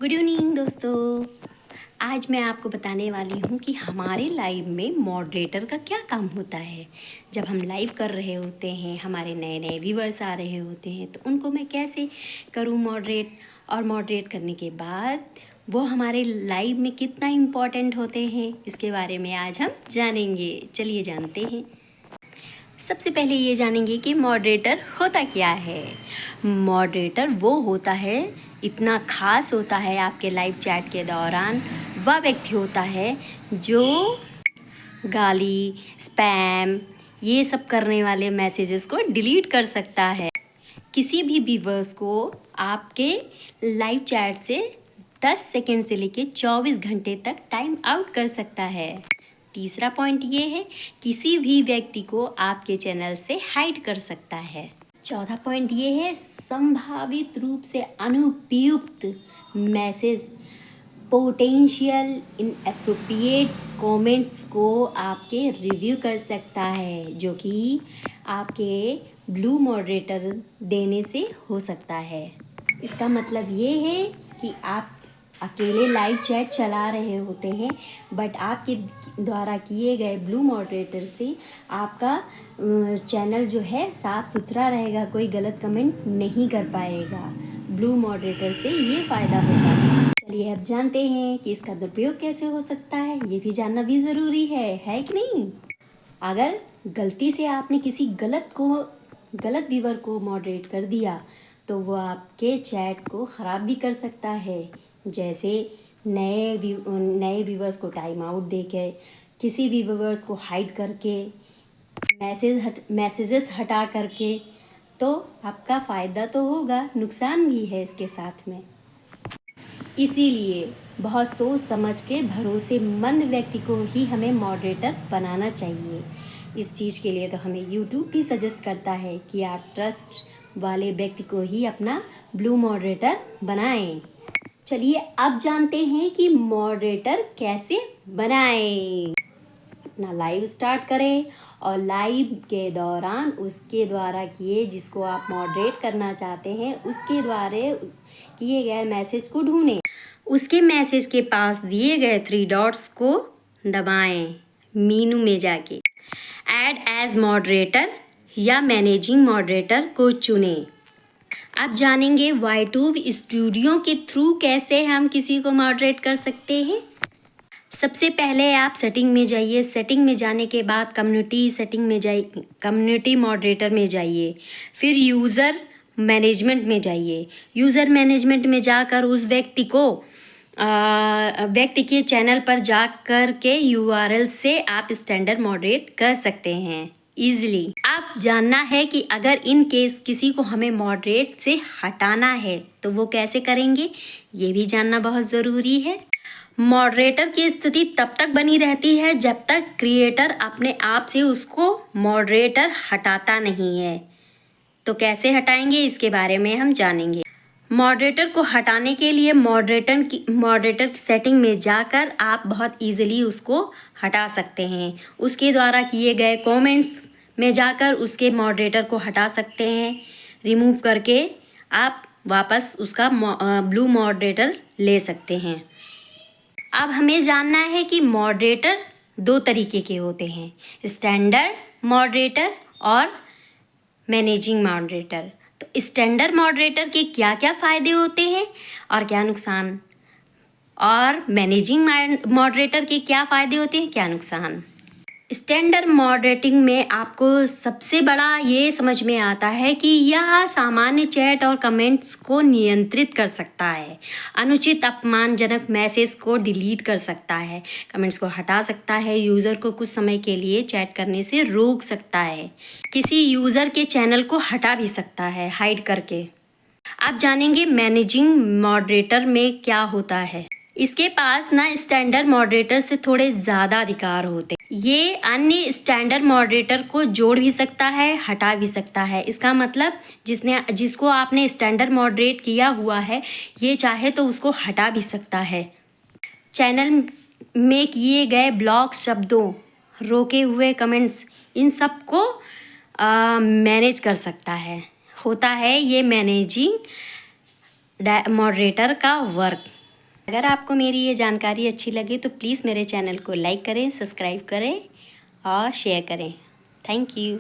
Good evening दोस्तों। आज मैं आपको बताने वाली हूँ कि हमारे लाइव में मॉडरेटर का क्या काम होता है। जब हम लाइव कर रहे होते हैं, हमारे नए नए व्यूअर्स आ रहे होते हैं, तो उनको मैं कैसे करूँ मॉडरेट, और मॉडरेट करने के बाद वो हमारे लाइव में कितना इम्पोर्टेंट होते हैं, इसके बारे में आज हम जानेंगे। चलिए जानते हैं। सबसे पहले ये जानेंगे कि मॉडरेटर होता क्या है। मॉडरेटर वो होता है, इतना ख़ास होता है आपके लाइव चैट के दौरान, वह व्यक्ति होता है जो गाली, स्पैम, ये सब करने वाले मैसेजेस को डिलीट कर सकता है। किसी भी व्यूअर्स को आपके लाइव चैट से 10 सेकेंड से लेकर 24 घंटे तक टाइम आउट कर सकता है। तीसरा पॉइंट ये है, किसी भी व्यक्ति को आपके चैनल से हाइड कर सकता है। चौथा पॉइंट ये है, संभावित रूप से अनुपयुक्त मैसेज, पोटेंशियल इनएप्रोप्रिएट कमेंट्स को आपके रिव्यू कर सकता है, जो कि आपके ब्लू मॉडरेटर देने से हो सकता है। इसका मतलब ये है कि आप अकेले लाइव चैट चला रहे होते हैं, बट आपके द्वारा किए गए ब्लू मॉडरेटर से आपका चैनल जो है साफ़ सुथरा रहेगा, कोई गलत कमेंट नहीं कर पाएगा। ब्लू मॉडरेटर से ये फ़ायदा होता है। चलिए अब जानते हैं कि इसका दुरुपयोग कैसे हो सकता है। ये भी जानना भी ज़रूरी है कि नहीं। अगर गलती से आपने किसी गलत व्यूअर को मॉडरेट कर दिया, तो वो आपके चैट को ख़राब भी कर सकता है। जैसे नए व्यूअर्स को टाइम आउट देके, किसी भी व्यूअर्स को हाइड करके, मैसेजेस हटा करके, तो आपका फ़ायदा तो होगा, नुकसान भी है इसके साथ में। इसीलिए बहुत सोच समझ के भरोसेमंद व्यक्ति को ही हमें मॉडरेटर बनाना चाहिए। इस चीज़ के लिए तो हमें यूट्यूब भी सजेस्ट करता है कि आप ट्रस्ट वाले व्यक्ति को ही अपना ब्लू मॉडरेटर बनाएं। चलिए अब जानते हैं कि मॉडरेटर कैसे बनाएं। अपना लाइव स्टार्ट करें और लाइव के दौरान उसके द्वारा जिसको आप मॉडरेट करना चाहते हैं, उसके द्वारा किए गए मैसेज को ढूंढें। उसके मैसेज के पास दिए गए 3 डॉट्स को दबाएं। मीनू में जाके ऐड एज मॉडरेटर या मैनेजिंग मॉडरेटर को चुनें। अब जानेंगे वाईट्यूब स्टूडियो के थ्रू कैसे हम किसी को मॉडरेट कर सकते हैं। सबसे पहले आप सेटिंग में जाइए। सेटिंग में जाने के बाद कम्युनिटी सेटिंग में जाइए, कम्युनिटी मॉडरेटर में जाइए, फिर यूज़र मैनेजमेंट में जाइए। यूज़र मैनेजमेंट में जाकर उस व्यक्ति के चैनल पर जाकर के URL से आप स्टैंडर्ड मॉडरेट कर सकते हैं ईजिली। आप जानना है कि अगर इन केस किसी को हमें मॉडरेट से हटाना है तो वो कैसे करेंगे, ये भी जानना बहुत ज़रूरी है। मॉडरेटर की स्थिति तब तक बनी रहती है जब तक क्रिएटर अपने आप से उसको मॉडरेटर हटाता नहीं है। तो कैसे हटाएंगे, इसके बारे में हम जानेंगे। मॉडरेटर को हटाने के लिए मॉडरेटर की सेटिंग में जाकर आप बहुत इजीली उसको हटा सकते हैं। उसके द्वारा किए गए कमेंट्स में जाकर उसके मॉडरेटर को हटा सकते हैं। रिमूव करके आप वापस उसका ब्लू मॉडरेटर ले सकते हैं। अब हमें जानना है कि मॉडरेटर 2 तरीके के होते हैं, स्टैंडर्ड मॉडरेटर और मैनेजिंग मॉडरेटर। तो स्टैंडर्ड मॉडरेटर के क्या क्या फ़ायदे होते हैं और क्या नुकसान, और मैनेजिंग मॉडरेटर के क्या फ़ायदे होते हैं, क्या नुकसान। स्टैंडर्ड मॉडरेटिंग में आपको सबसे बड़ा ये समझ में आता है कि यह सामान्य चैट और कमेंट्स को नियंत्रित कर सकता है, अनुचित अपमानजनक मैसेज को डिलीट कर सकता है, कमेंट्स को हटा सकता है, यूज़र को कुछ समय के लिए चैट करने से रोक सकता है, किसी यूज़र के चैनल को हटा भी सकता है हाइड करके। आप जानेंगे मैनेजिंग मॉडरेटर में क्या होता है। इसके पास ना स्टैंडर्ड मॉडरेटर से थोड़े ज़्यादा अधिकार होते हैं। ये अन्य स्टैंडर्ड मॉडरेटर को जोड़ भी सकता है, हटा भी सकता है। इसका मतलब जिसको आपने स्टैंडर्ड मॉडरेट किया हुआ है, ये चाहे तो उसको हटा भी सकता है। चैनल में किए गए ब्लॉक शब्दों, रोके हुए कमेंट्स, इन सब को मैनेज कर सकता है। होता है ये मैनेजिंग मॉडरेटर का वर्क। अगर आपको मेरी ये जानकारी अच्छी लगी तो प्लीज़ मेरे चैनल को लाइक करें, सब्सक्राइब करें और शेयर करें। Thank you.